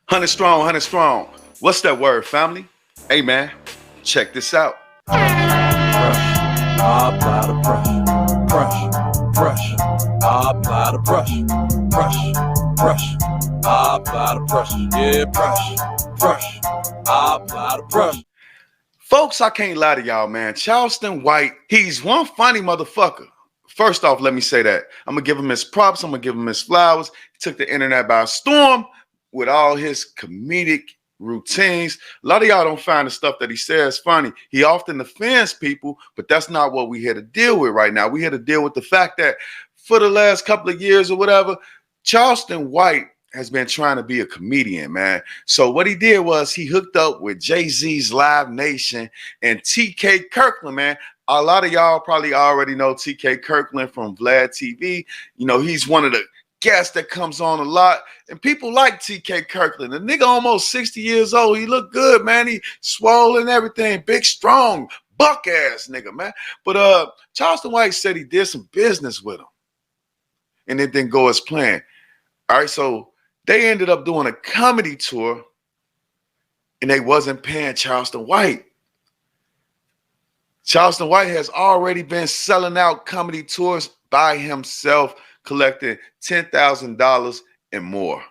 100 strong, 100 strong. What's that word, family? Hey, man, check this out. Brush, I apply the brush, brush, I apply the brush, I apply the brush, yeah, brush, I apply the brush. Folks, I can't lie to y'all, man. Charleston White, he's one funny motherfucker. First off, let me say that. I'm going to give him his props. I'm going to give him his flowers. He took the internet by storm with all his comedic routines. A lot of y'all don't find the stuff that he says funny. He often offends people, but that's not what we're here to deal with right now. We're here to deal with the fact that for the last couple of years or whatever, Charleston White has been trying to be a comedian, man. So what he did was he hooked up with Jay-Z's Live Nation and TK Kirkland, man. A lot of y'all probably already know TK Kirkland from Vlad TV. You know, he's one of the guests that comes on a lot, and people like TK Kirkland. The nigga almost 60 years old. He look good, man. He swole and everything, big, strong, buck ass nigga, man. But Charleston White said he did some business with him, and it didn't go as planned. All right, so they ended up doing a comedy tour, and they wasn't paying Charleston White. Charleston White has already been selling out comedy tours by himself, collecting $10,000 and more.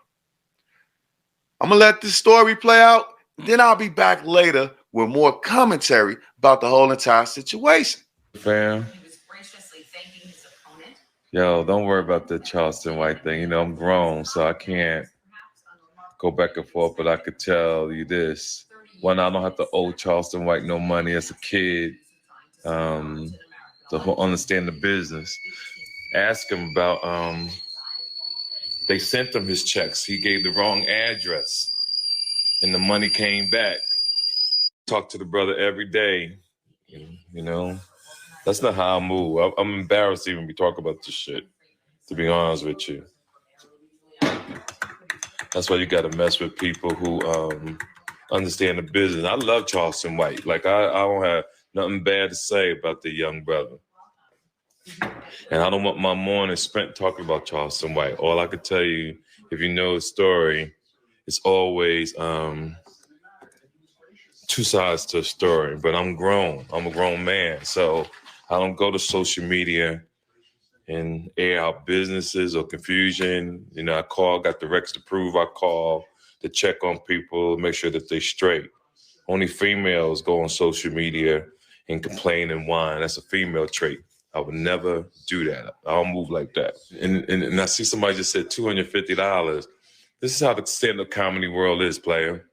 I'm going to let this story play out. Then I'll be back later with more commentary about the whole entire situation. Fam. He was graciously thanking his opponent. Yo, don't worry about the Charleston White thing. You know, I'm grown, so I can't go back and forth, but I could tell you this. One, I don't have to owe Charleston White no money as a kid to understand the business. Ask him about, they sent him his checks. He gave the wrong address and the money came back. Talk to the brother every day, you know. That's not how I move. I'm embarrassed to even be talking about this shit, to be honest with you. That's why you got to mess with people who understand the business. I love Charleston White. Like, I don't have nothing bad to say about the young brother. And I don't want my morning spent talking about Charleston White. All I could tell you, if you know the story, it's always two sides to a story. But I'm grown. I'm a grown man. So I don't go to social media and air out businesses or confusion. You know, got the recs to prove I call, to check on people, make sure that they're straight. Only females go on social media and complain and whine. That's a female trait. I would never do that. I don't move like that. And I see somebody just said $250. This is how the stand-up comedy world is, player.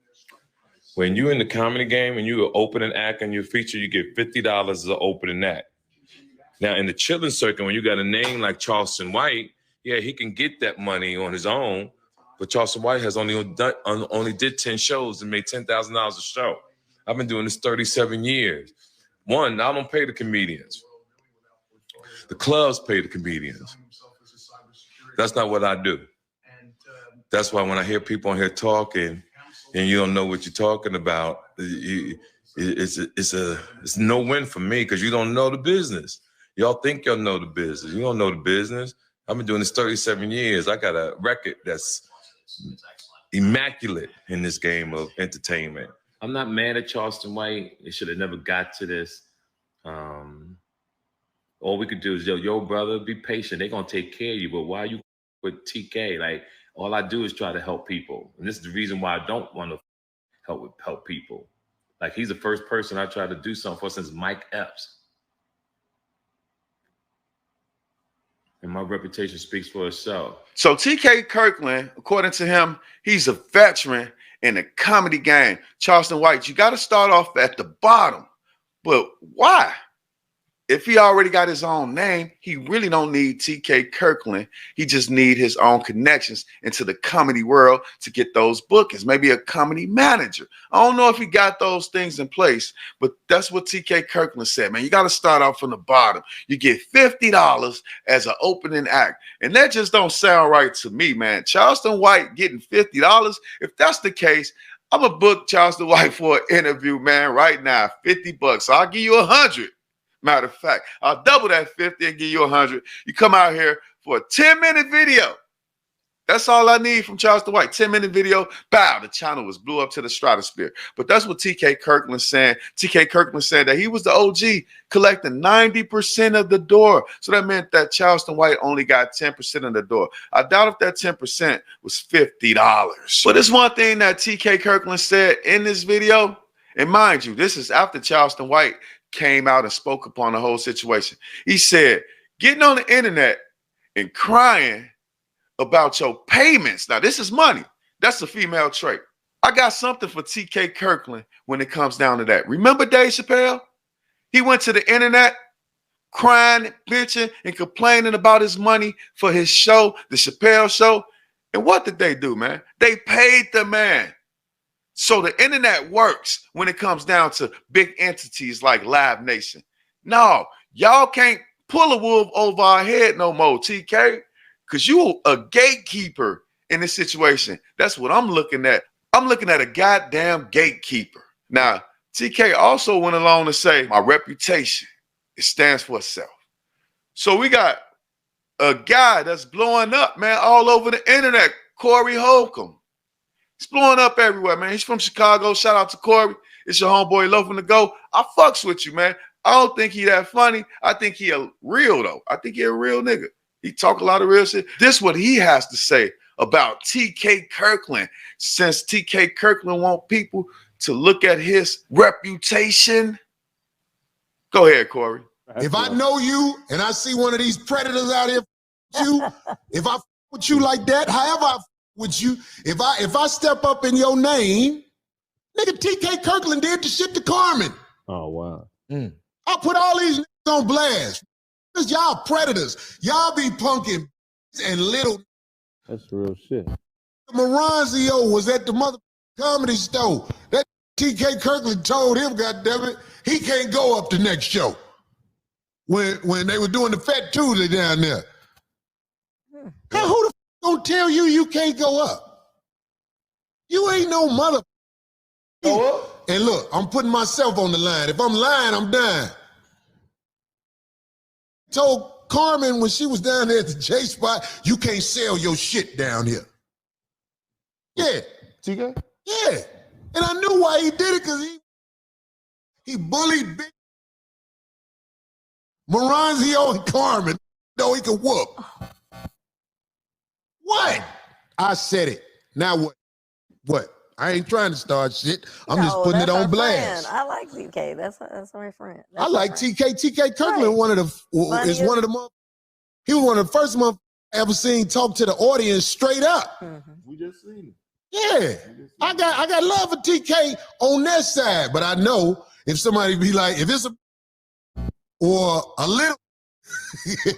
When you're in the comedy game and you're an opening act and your feature, you get $50 as an opening act. Now, in the chilling circuit, when you got a name like Charleston White, yeah, he can get that money on his own. But Charleston White has only did 10 shows and made $10,000 a show. I've been doing this 37 years. One, I don't pay the comedians. The clubs pay the comedians. That's not what I do. That's why when I hear people on here talking and you don't know what you're talking about, it's no win for me because you don't know the business. Y'all think y'all know the business. You don't know the business. I've been doing this 37 years. I got a record that's immaculate in this game of entertainment. I'm not mad at Charleston White. It should have never got to this. All we could do is, yo, brother, be patient. They're going to take care of you. But why you with TK? Like, all I do is try to help people. And this is the reason why I don't want to help people. Like, he's the first person I tried to do something for since Mike Epps. And my reputation speaks for itself. So TK Kirkland, according to him, he's a veteran in the comedy game. Charleston White, you got to start off at the bottom. But why? If he already got his own name, he really don't need TK Kirkland. He just need his own connections into the comedy world to get those bookings. Maybe a comedy manager. I don't know if he got those things in place, but that's what TK Kirkland said, man. You got to start off from the bottom. You get $50 as an opening act. And that just don't sound right to me, man. Charleston White getting $50. If that's the case, I'm going to book Charleston White for an interview, man, right now. $50. So I'll give you 100. Matter of fact, I'll double that 50 and give you 100. You come out here for a 10-minute video. That's all I need from Charleston White. 10-minute video, bow, the channel was blew up to the stratosphere. But that's what TK Kirkland saying. TK Kirkland said that he was the OG collecting 90% of the door. So that meant that Charleston White only got 10% of the door. I doubt if that 10% was $50. But it's one thing that TK Kirkland said in this video, and mind you, this is after Charleston White came out and spoke upon the whole situation. He said, getting on the internet and crying about your payments. Now, this is money. That's a female trait. I got something for TK Kirkland when it comes down to that. Remember Dave Chappelle? He went to the internet crying, bitching, and complaining about his money for his show, the Chappelle Show. And what did they do, man? They paid the man. So the internet works when it comes down to big entities like Live Nation. No, y'all can't pull a wolf over our head no more, TK. Because you a gatekeeper in this situation. That's what I'm looking at. I'm looking at a goddamn gatekeeper. Now, TK also went along to say, my reputation, it stands for itself. So we got a guy that's blowing up, man, all over the internet, Corey Holcomb. He's blowing up everywhere, man. He's from Chicago. Shout out to Corey. It's your homeboy loafing to go. I fucks with you, man. I don't think he that funny. I think he a real, though. I think he a real nigga. He talk a lot of real shit. This is what he has to say about TK Kirkland. Since TK Kirkland want people to look at his reputation. Go ahead, Corey. If I know you and I see one of these predators out here you, if I with you like that, however I with you, if I step up in your name, nigga, TK Kirkland did the shit to Carmen. Oh, wow. I put all these niggas on blast. Cause y'all predators. Y'all be punking and little. That's real shit. Moranzio was at the mother comedy store. That TK Kirkland told him, goddammit, he can't go up the next show. When they were doing the Fat Tuesday down there. Now, who the f gonna tell you can't go up? You ain't no mother. Go up? And look, I'm putting myself on the line. If I'm lying, I'm dying. Told Carmen when she was down there at the J spot, you can't sell your shit down here. Yeah. TK? Yeah. And I knew why he did it, because he bullied big Moranzio and Carmen. No, he could whoop. What? I said it. Now what? What? I ain't trying to start shit. I'm just putting it on blast. I like TK. That's my friend. I like TK. TK Kirkland, right. One of the he was one of the first month I ever seen talk to the audience straight up. Mm-hmm. We just seen it. Yeah. I got love for TK on that side, but I know if somebody be like, if it's a or a little,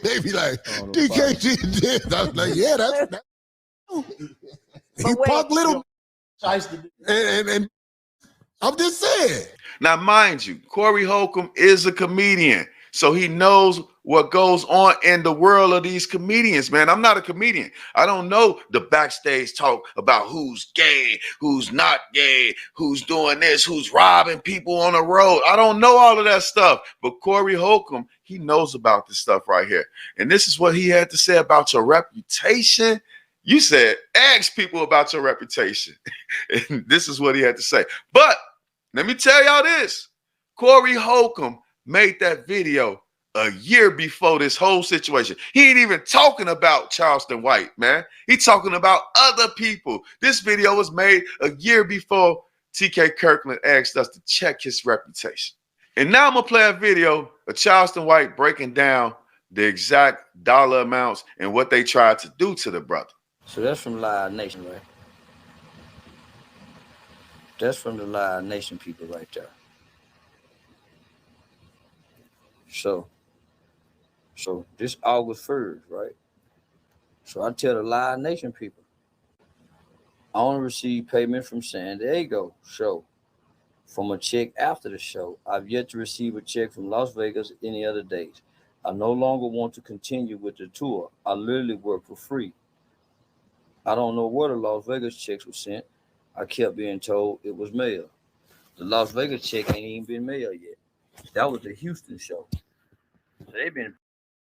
they be like, TK did this. I was like, yeah, that's he punk little. And I'm just saying. Now, mind you, Corey Holcomb is a comedian, so he knows what goes on in the world of these comedians, man. I'm not a comedian. I don't know the backstage talk about who's gay, who's not gay, who's doing this, who's robbing people on the road. I don't know all of that stuff, but Corey Holcomb, he knows about this stuff right here. And this is what he had to say about your reputation. You said, ask people about your reputation. And this is what he had to say. But let me tell y'all this. Corey Holcomb made that video a year before this whole situation. He ain't even talking about Charleston White, man. He talking about other people. This video was made a year before TK Kirkland asked us to check his reputation. And now I'm going to play a video of Charleston White breaking down the exact dollar amounts and what they tried to do to the brother. So that's from Live Nation, right? That's from the Live Nation people right there. So this August 1st, right? So I tell the Live Nation people, I only receive payment from San Diego show from a check after the show. I've yet to receive a check from Las Vegas any other days. I no longer want to continue with the tour. I literally work for free. I don't know where the Las Vegas checks were sent. I kept being told it was mailed. The Las Vegas check ain't even been mailed yet. That was the Houston show. So they've been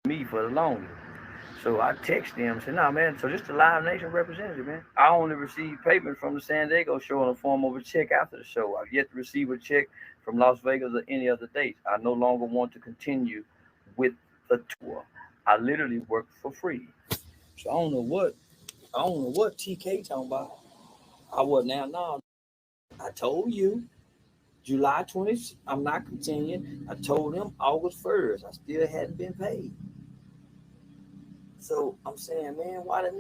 me for the longest. So I text them and said, "Nah, man. So this the Live Nation representative, man. I only received payment from the San Diego show in the form of a check after the show. I've yet to receive a check from Las Vegas or any other dates. I no longer want to continue with the tour. I literally work for free." So I don't know what TK talking about. I was now, no. I told you July 20th, I'm not continuing. I told him August 1st. I still hadn't been paid. So I'm saying, man, why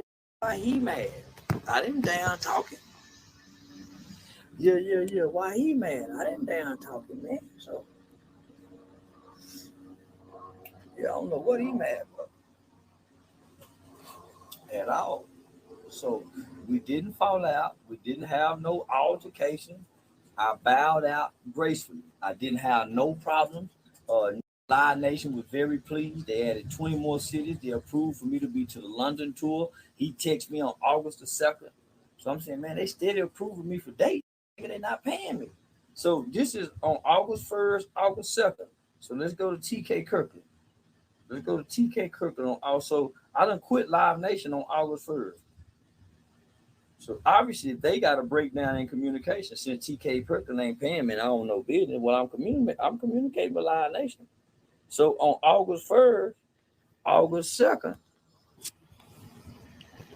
he mad? I didn't down talking. Yeah. Why he mad? I didn't down talking, man. So yeah, I don't know what he mad about at all. So we didn't fall out. We didn't have no altercation. I bowed out gracefully. I didn't have no problems. Live Nation was very pleased. They added 20 more cities. They approved for me to be to the London tour. He texted me on August the 2nd. So I'm saying, man, they steady approving me for dates. They're not paying me. So this is on August 1st, August 2nd. So let's go to TK Kirkland. Let's go to TK Kirkland. Also, I done quit Live Nation on August 1st. So obviously they got a breakdown in communication since TK Kirkland ain't paying me and I don't know business. Well, I'm communicating with Live Nation. So on August 1st, August 2nd,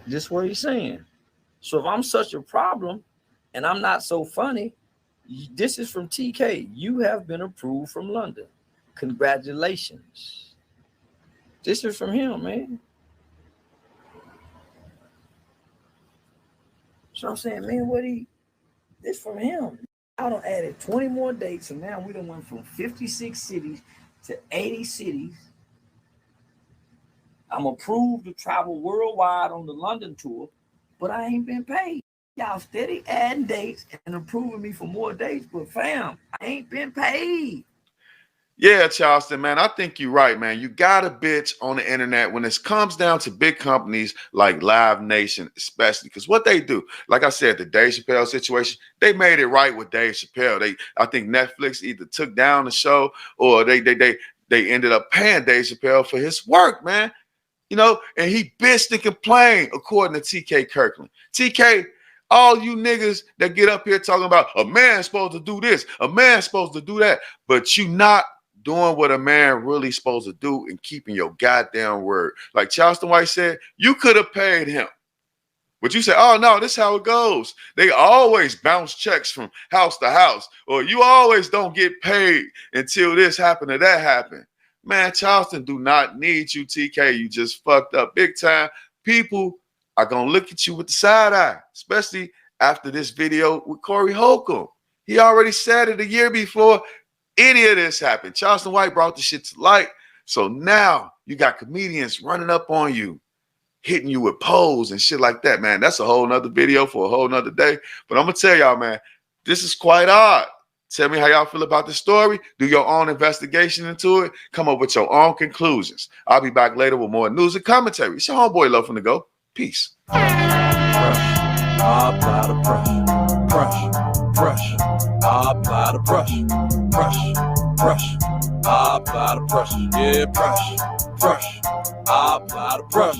this is what he's saying. So if I'm such a problem and I'm not so funny, this is from TK. You have been approved from London. Congratulations. This is from him, man. So I'm saying, man, this from him. I done added 20 more dates, and now we done went from 56 cities to 80 cities. I'm approved to travel worldwide on the London tour, but I ain't been paid. Y'all steady adding dates and approving me for more dates, but fam, I ain't been paid. Yeah, Charleston, man, I think you're right, man. You got to bitch on the internet when it comes down to big companies like Live Nation, especially because what they do, like I said, the Dave Chappelle situation, they made it right with Dave Chappelle. I think Netflix either took down the show or they ended up paying Dave Chappelle for his work, man. You know, and he bitched and complained, according to TK Kirkland. TK, all you niggas that get up here talking about a man's supposed to do this, a man's supposed to do that, but you not doing what a man really supposed to do and keeping your goddamn word. Like Charleston White said, you could have paid him. But you say, oh, no, this is how it goes. They always bounce checks from house to house, or you always don't get paid until this happened or that happened. Man, Charleston do not need you, TK. You just fucked up big time. People are going to look at you with the side eye, especially after this video with Corey Holcomb. He already said it a year before any of this happened. Charleston White brought the shit to light. So now you got comedians running up on you, hitting you with pose and shit like that, man. That's a whole nother video for a whole nother day. But I'm going to tell y'all, man, this is quite odd. Tell me how y'all feel about the story. Do your own investigation into it. Come up with your own conclusions. I'll be back later with more news and commentary. It's your homeboy Low from the Go. Peace. Pressure. I apply the pressure. I apply the pressure. I apply the pressure. Yeah, pressure. I apply the pressure.